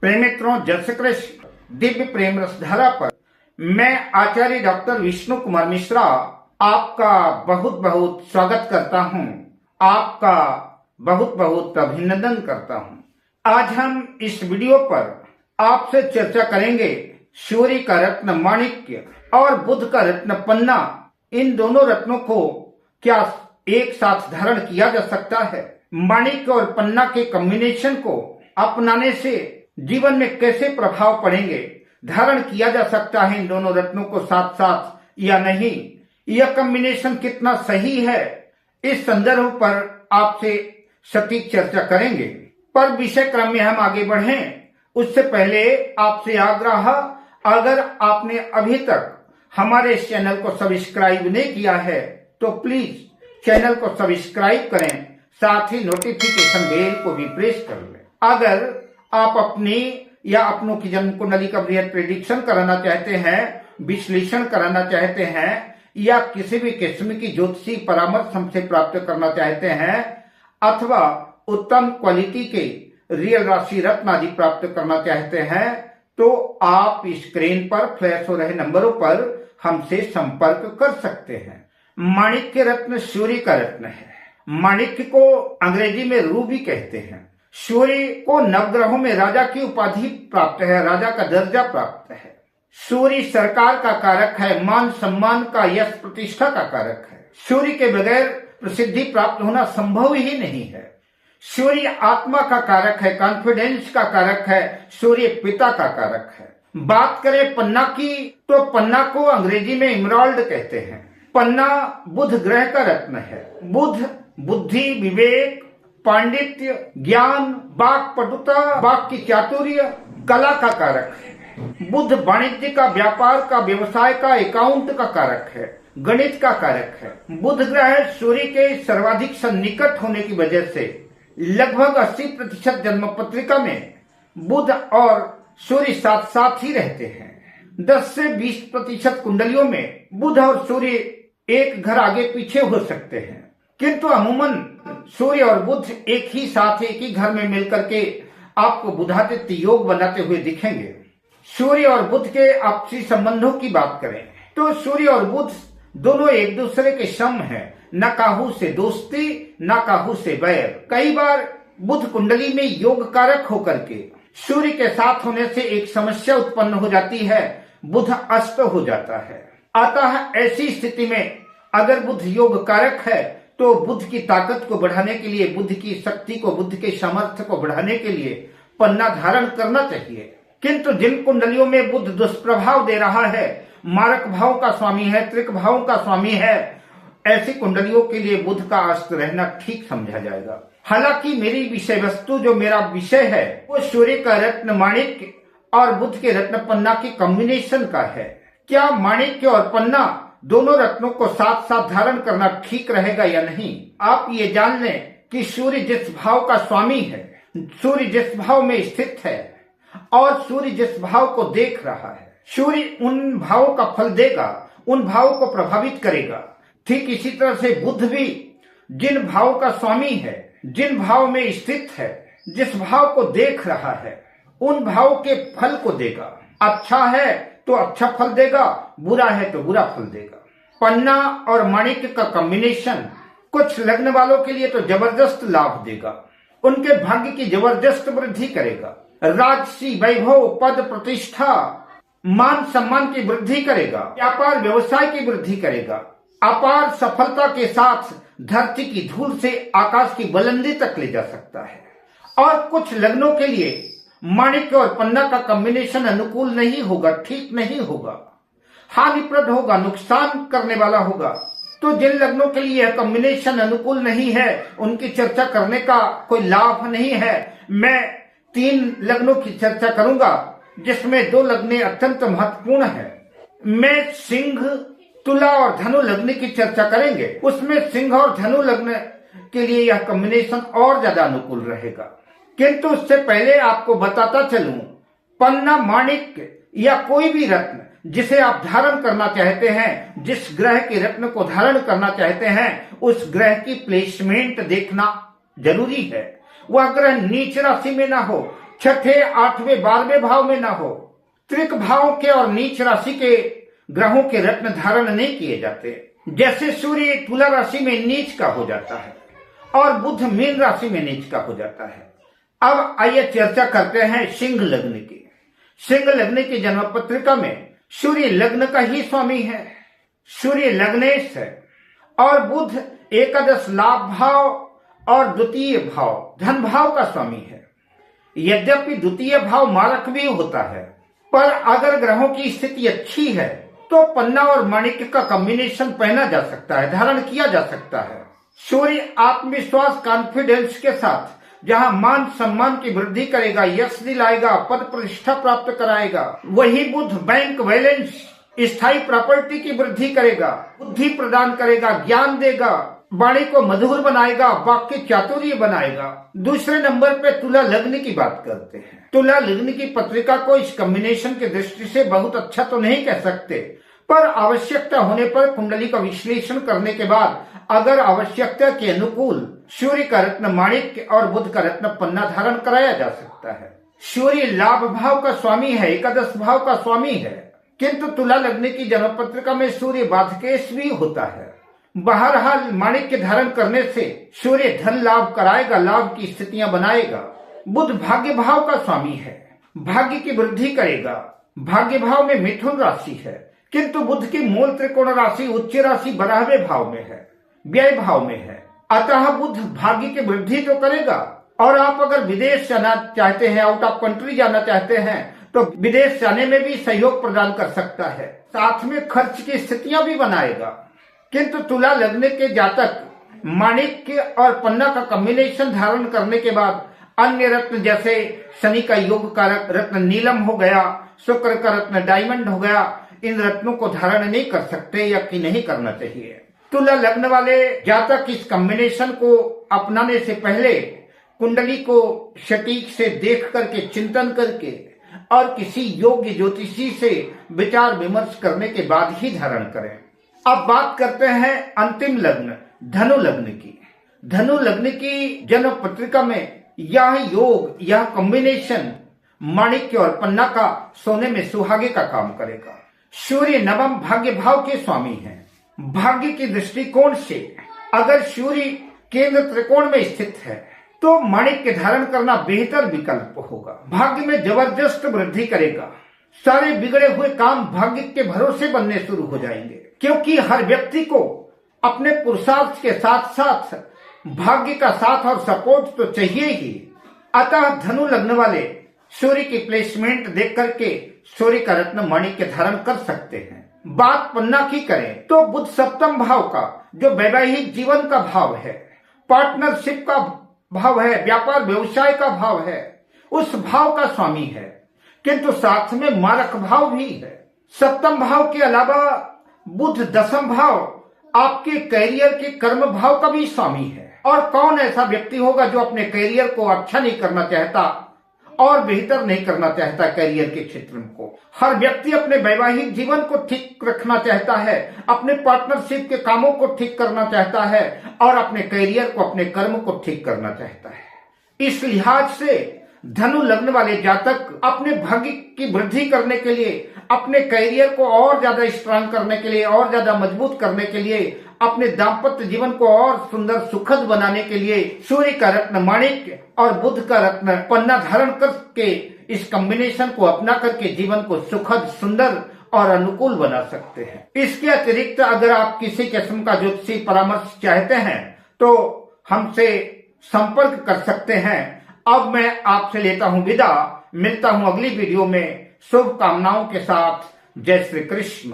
प्रेमित्रों, जय श्री कृष्ण। दिव्य प्रेम रसधारा पर मैं आचार्य डॉक्टर विष्णु कुमार मिश्रा आपका बहुत बहुत स्वागत करता हूं, आपका बहुत बहुत अभिनंदन करता हूं। आज हम इस वीडियो पर आपसे चर्चा करेंगे सूर्य का रत्न माणिक्य और बुध का रत्न पन्ना। इन दोनों रत्नों को क्या एक साथ धारण किया जा सकता है? माणिक्य और पन्ना के कॉम्बिनेशन को अपनाने से जीवन में कैसे प्रभाव पड़ेंगे? धारण किया जा सकता है इन दोनों रत्नों को साथ साथ या नहीं? यह कॉम्बिनेशन कितना सही है? इस संदर्भ पर आपसे सटीक चर्चा करेंगे। पर विषय क्रम में हम आगे बढ़ें उससे पहले आपसे आग्रह, अगर आपने अभी तक हमारे इस चैनल को सब्सक्राइब नहीं किया है तो प्लीज चैनल को सब्सक्राइब करें, साथ ही नोटिफिकेशन बेल को भी प्रेस कर लें। अगर आप अपनी या अपनों की जन्म कुंडली का बृहद प्रेडिक्शन कराना चाहते हैं, विश्लेषण कराना चाहते हैं या किसी भी किस्म की ज्योतिषी परामर्श हमसे प्राप्त करना चाहते हैं अथवा उत्तम क्वालिटी के रियल राशि रत्न आदि प्राप्त करना चाहते हैं तो आप स्क्रीन पर फ्लैश हो रहे नंबरों पर हमसे संपर्क कर सकते हैं। माणिक्य रत्न सूर्य का रत्न है। माणिक्य को अंग्रेजी में रूबी कहते हैं। सूर्य को नवग्रहों में राजा की उपाधि प्राप्त है, राजा का दर्जा प्राप्त है। सूर्य सरकार का कारक है, मान सम्मान का, यश प्रतिष्ठा का कारक है। सूर्य के बगैर प्रसिद्धि प्राप्त होना संभव ही नहीं है। सूर्य आत्मा का कारक है, कॉन्फिडेंस का कारक है, सूर्य पिता का कारक है। बात करें पन्ना की तो पन्ना को अंग्रेजी में इमराल्ड कहते हैं। पन्ना बुध ग्रह का रत्न है। बुध बुद्धि, विवेक, पांडित्य, ज्ञान, वाक पटुता, वाक की चातुर्य, कला का कारक है। बुध वाणिज्य का, व्यापार का, व्यवसाय का, अकाउंट का कारक है, गणित का कारक है। बुध ग्रह सूर्य के सर्वाधिक सन्निकट होने की वजह से लगभग 80% जन्म पत्रिका में बुध और सूर्य साथ साथ ही रहते हैं। 10 से 20% कुंडलियों में बुध और सूर्य एक घर आगे पीछे हो सकते हैं, किंतु अमूमन सूर्य और बुध एक ही साथ एक ही घर में मिलकर के आपको बुधादित्य योग बनाते हुए दिखेंगे। सूर्य और बुध के आपसी संबंधों की बात करें तो सूर्य और बुध दोनों एक दूसरे के सम हैं। न काहू से दोस्ती, न काहू से बैर। कई बार बुध कुंडली में योग कारक होकर के सूर्य के साथ होने से एक समस्या उत्पन्न हो जाती है, बुध अस्त हो जाता है। अतः ऐसी स्थिति में अगर बुध योग कारक है तो बुध की ताकत को बढ़ाने के लिए, बुध की शक्ति को, बुध के सामर्थ्य को बढ़ाने के लिए पन्ना धारण करना चाहिए। किंतु जिन कुंडलियों में बुध दुष्प्रभाव दे रहा है, मारक भाव का स्वामी है, त्रिक भाव का स्वामी है, ऐसी कुंडलियों के लिए बुध का अस्त रहना ठीक समझा जाएगा। हालांकि मेरी विषय वस्तु, जो मेरा विषय है, वो सूर्य का रत्न माणिक्य और बुध के रत्न पन्ना की कॉम्बिनेशन का है। क्या माणिक्य और पन्ना दोनों रत्नों को साथ साथ धारण करना ठीक रहेगा या नहीं? आप ये जान लें कि सूर्य जिस भाव का स्वामी है, सूर्य जिस भाव में स्थित है और सूर्य जिस भाव को देख रहा है, सूर्य उन भावों का फल देगा, उन भावों को प्रभावित करेगा। ठीक इसी तरह से बुध भी जिन भाव का स्वामी है, जिन भाव में स्थित है, जिस भाव को देख रहा है, उन भाव के फल को देगा। अच्छा है तो अच्छा फल देगा, बुरा है तो बुरा फल देगा। पन्ना और माणिक्य का कॉम्बिनेशन कुछ लग्न वालों के लिए तो जबरदस्त लाभ देगा, उनके भाग्य की जबरदस्त वृद्धि करेगा। राजसी, वैभव, पद, प्रतिष्ठा, मान सम्मान की वृद्धि करेगा, व्यापार व्यवसाय की वृद्धि करेगा। अपार सफलता के साथ धरती की धूल से आकाश की बुलंदी तक ले जा सकता है। और कुछ लग्नों के लिए माणिक्य और पन्ना का कॉम्बिनेशन अनुकूल नहीं होगा, ठीक नहीं होगा, हानिप्रद होगा, नुकसान करने वाला होगा। तो जिन लग्नों के लिए यह कॉम्बिनेशन अनुकूल नहीं है उनकी चर्चा करने का कोई लाभ नहीं है। मैं 3 लग्नों की चर्चा करूंगा जिसमें 2 लग्न अत्यंत महत्वपूर्ण है। मैं सिंह, तुला और धनु लग्न की चर्चा करेंगे। उसमें सिंह और धनु लग्न के लिए यह कॉम्बिनेशन और ज्यादा अनुकूल रहेगा। किंतु उससे पहले आपको बताता चलूं, पन्ना, माणिक्य या कोई भी रत्न जिसे आप धारण करना चाहते हैं, जिस ग्रह के रत्न को धारण करना चाहते हैं, उस ग्रह की प्लेसमेंट देखना जरूरी है। वह ग्रह नीच राशि में ना हो, छठे, 8वें, 12वें भाव में न हो। त्रिक भाव के और नीच राशि के ग्रहों के रत्न धारण नहीं किए जाते। जैसे सूर्य तुला राशि में नीच का हो जाता है और बुध मीन राशि में नीच का हो जाता है। अब आइए चर्चा करते हैं सिंह लग्न की। सिंह लग्न की जन्म पत्रिका में सूर्य लग्न का ही स्वामी है, सूर्य लग्नेश है और बुध एकादश लाभ भाव और द्वितीय भाव धन भाव का स्वामी है। यद्यपि द्वितीय भाव मारक भी होता है, पर अगर ग्रहों की स्थिति अच्छी है तो पन्ना और माणिक्य का कॉम्बिनेशन पहना जा सकता है, धारण किया जा सकता है। सूर्य आत्मविश्वास कॉन्फिडेंस के साथ जहां मान सम्मान की वृद्धि करेगा, यश दिलाएगा, पद प्रतिष्ठा प्राप्त कराएगा, वही बुध बैंक बैलेंस, स्थायी प्रॉपर्टी की वृद्धि करेगा, बुद्धि प्रदान करेगा, ज्ञान देगा, वाणी को मधुर बनाएगा, वाक्य चातुर्य बनाएगा। दूसरे नंबर पे तुला लग्न की बात करते हैं। तुला लग्न की पत्रिका को इस कॉम्बिनेशन की दृष्टि से बहुत अच्छा तो नहीं कह सकते, पर आवश्यकता होने पर कुंडली का विश्लेषण करने के बाद अगर आवश्यकता के अनुकूल सूर्य का रत्न माणिक्य और बुध का रत्न पन्ना धारण कराया जा सकता है। सूर्य लाभ भाव का स्वामी है, एकादश भाव का स्वामी है, किंतु तुला लग्न की जन्म पत्रिका में सूर्य बाधकेश भी होता है। बहरहाल माणिक्य धारण करने से सूर्य धन लाभ कराएगा, लाभ की स्थितियां बनाएगा। बुध भाग्य भाव का स्वामी है, भाग्य की वृद्धि करेगा। भाग्य भाव में मिथुन राशि है, किंतु बुध की मूल त्रिकोण राशि उच्च राशि 12वें भाव में है, व्यय भाव में है। अतः बुध भाग्य की वृद्धि तो करेगा और आप अगर विदेश जाना चाहते हैं, आउट ऑफ कंट्री जाना चाहते हैं, तो विदेश जाने में भी सहयोग प्रदान कर सकता है। साथ में खर्च की स्थितियां भी बनाएगा। किंतु तुला लग्न के जातक माणिक्य और पन्ना का कॉम्बिनेशन धारण करने के बाद अन्य रत्न जैसे शनि का योग कारक रत्न नीलम हो गया, शुक्र का रत्न डायमंड हो गया, इन रत्नों को धारण नहीं कर सकते या कि नहीं करना चाहिए। तुला लग्न वाले जातक इस कॉम्बिनेशन को अपनाने से पहले कुंडली को सटीक से देख करके, चिंतन करके और किसी योग्य ज्योतिषी से विचार विमर्श करने के बाद ही धारण करें। अब बात करते हैं अंतिम लग्न धनु लग्न की। धनु लग्न की जन्म पत्रिका में यह योग, यह कॉम्बिनेशन माणिक्य और पन्ना का सोने में सुहागे का काम करेगा। सूर्य नवम भाग्य भाव के स्वामी हैं। भाग्य की दृष्टिकोण से अगर सूर्य केंद्र त्रिकोण में स्थित है तो माणिक्य धारण करना बेहतर विकल्प होगा। भाग्य में जबरदस्त वृद्धि करेगा। सारे बिगड़े हुए काम भाग्य के भरोसे बनने शुरू हो जाएंगे, क्योंकि हर व्यक्ति को अपने पुरुषार्थ के साथ साथ भाग्य का साथ और सपोर्ट तो चाहिए ही। अतः धनु लग्न वाले सूर्य की प्लेसमेंट देख करके सूर्य का रत्न माणिक्य धारण कर सकते हैं। बात पन्ना की करें तो बुध सप्तम भाव का, जो वैवाहिक जीवन का भाव है, पार्टनरशिप का भाव है, व्यापार व्यवसाय का भाव है, उस भाव का स्वामी है, किंतु साथ में मारक भाव भी है। सप्तम भाव के अलावा बुध दसम भाव आपके कैरियर के कर्म भाव का भी स्वामी है। और कौन ऐसा व्यक्ति होगा जो अपने कैरियर को अच्छा नहीं करना चाहता और बेहतर नहीं करना चाहता कैरियर के क्षेत्र को। हर व्यक्ति अपने वैवाहिक जीवन को ठीक रखना चाहता है, अपने पार्टनरशिप के कामों को ठीक करना चाहता है और अपने कैरियर को, अपने कर्म को ठीक करना चाहता है। इस लिहाज से धनु लग्न वाले जातक अपने भाग्य की वृद्धि करने के लिए, अपने कैरियर को और ज्यादा स्ट्रांग करने के लिए, और ज्यादा मजबूत करने के लिए, अपने दाम्पत्य जीवन को और सुंदर सुखद बनाने के लिए सूर्य का रत्न माणिक्य और बुध का रत्न पन्ना धारण करके इस कॉम्बिनेशन को अपना करके जीवन को सुखद, सुंदर और अनुकूल बना सकते हैं। इसके अतिरिक्त अगर आप किसी किस्म का ज्योतिषी परामर्श चाहते हैं तो हमसे संपर्क कर सकते हैं। अब मैं आपसे लेता हूं विदा, मिलता हूं अगली वीडियो में शुभकामनाओं के साथ। जय श्री कृष्ण।